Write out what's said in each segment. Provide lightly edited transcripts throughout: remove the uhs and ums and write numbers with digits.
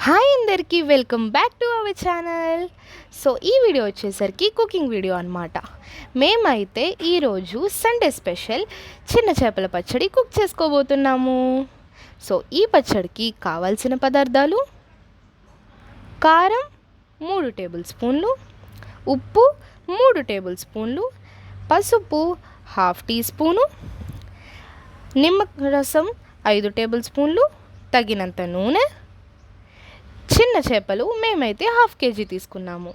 Hi అందరికీ welcome back to our channel. So ఈ video వచ్చేసరికి కుకింగ్ వీడియో అనమాట. మేమైతే ఈరోజు సండే స్పెషల్ చిన్న చేపల పచ్చడి కుక్ చేసుకోబోతున్నాము. సో ఈ పచ్చడికి కావాల్సిన పదార్థాలు: కారం 3 టేబుల్ స్పూన్లు, ఉప్పు 3 టేబుల్ స్పూన్లు, పసుపు 1/2 టీ స్పూను, నిమ్మరసం 5 టేబుల్ స్పూన్లు, తగినంత నూనె, చిన్న చేపలు మేమైతే 1/2 కేజీ తీసుకున్నాము,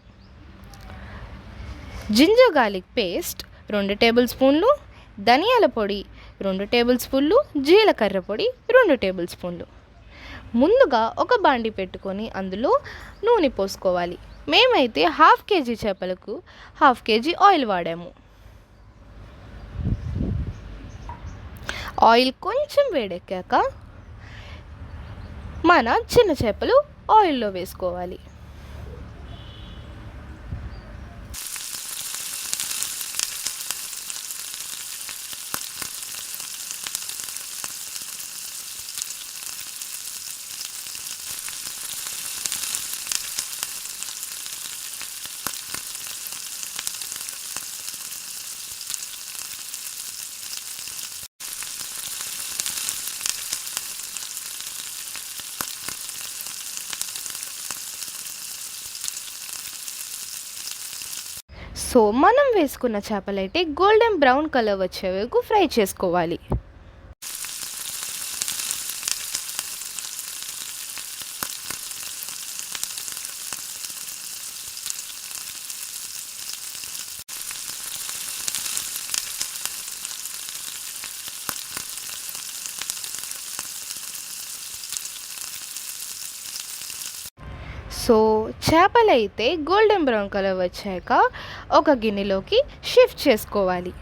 జింజర్ గార్లిక్ పేస్ట్ 2 టేబుల్ స్పూన్లు, ధనియాల పొడి 2 టేబుల్ స్పూన్లు, జీలకర్ర పొడి 2 టేబుల్ స్పూన్లు. ముందుగా ఒక బాండి పెట్టుకొని అందులో నూనె పోసుకోవాలి. మేమైతే 1/2 కేజీ చేపలకు 1/2 కేజీ ఆయిల్ వాడాము. ఆయిల్ కొంచెం వేడెక్కాక మన చిన్న చేపలు ఆయిల్లో వేసుకోవాలి. సో మనం వేసుకున్న చేపలైతే గోల్డెన్ బ్రౌన్ కలర్ వచ్చే వరకు ఫ్రై చేసుకోవాలి. సో చేపలైతే గోల్డెన్ బ్రౌన్ కలర్ వచ్చాక ఒక గిన్నెలోకి షిఫ్ట్ చేసుకోవాలి.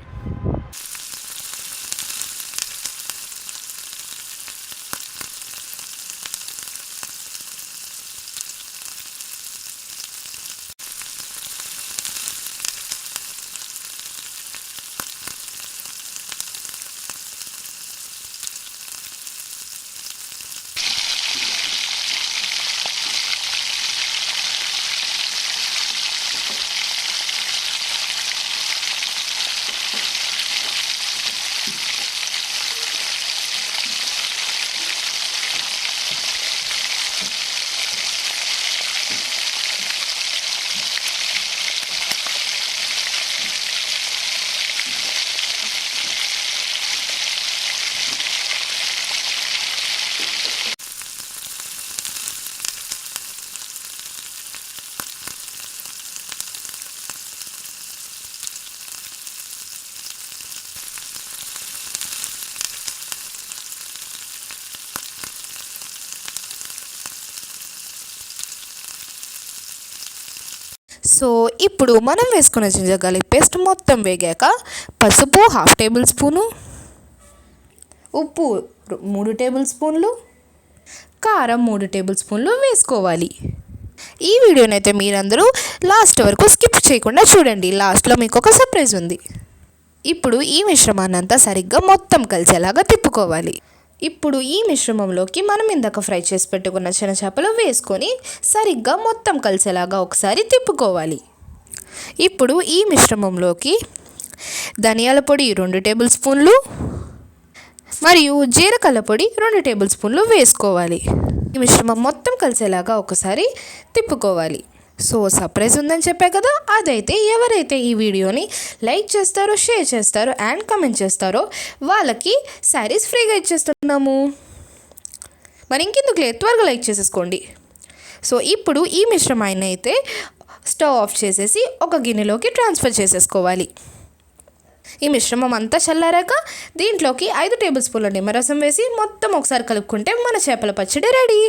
సో ఇప్పుడు మనం వేసుకున్న జింజర్ గార్లిక్ పేస్ట్ మొత్తం వేగాక పసుపు 1/2 టేబుల్ స్పూను, ఉప్పు 3 టేబుల్ స్పూన్లు, కారం 3 టేబుల్ స్పూన్లు వేసుకోవాలి. ఈ వీడియోనైతే మీరందరూ లాస్ట్ వరకు స్కిప్ చేయకుండా చూడండి. లాస్ట్లో మీకు ఒక సర్ప్రైజ్ ఉంది. ఇప్పుడు ఈ మిశ్రమాన్ని అంతా సరిగ్గా మొత్తం కలిసేలాగా తిప్పుకోవాలి. ఇప్పుడు ఈ మిశ్రమంలోకి మనం ఇందాక ఫ్రై చేసి పెట్టుకున్న చిన్న చేపలు వేసుకొని సరిగ్గా మొత్తం కలిసేలాగా ఒకసారి తిప్పుకోవాలి. ఇప్పుడు ఈ మిశ్రమంలోకి ధనియాల పొడి 2 టేబుల్ స్పూన్లు మరియు జీలకర్ర పొడి 2 టేబుల్ స్పూన్లు వేసుకోవాలి. ఈ మిశ్రమం మొత్తం కలిసేలాగా ఒకసారి తిప్పుకోవాలి. సో సర్ప్రైజ్ ఉందని చెప్పా కదా, అదైతే ఎవరైతే ఈ వీడియోని లైక్ చేస్తారో, షేర్ చేస్తారో అండ్ కమెంట్ చేస్తారో వాళ్ళకి శారీస్ ఫ్రీగా ఇచ్చేస్తున్నాము. మరి ఇంకెందుకు లేదు, త్వరగా లైక్ చేసేసుకోండి. సో ఇప్పుడు ఈ మిశ్రమాన్ని అయితే స్టవ్ ఆఫ్ చేసేసి ఒక గిన్నెలోకి ట్రాన్స్ఫర్ చేసేసుకోవాలి. ఈ మిశ్రమం అంతా చల్లారాక దీంట్లోకి 5 టేబుల్ స్పూన్ల నిమ్మరసం వేసి మొత్తం ఒకసారి కలుపుకుంటే మన చేపల పచ్చడి రెడీ.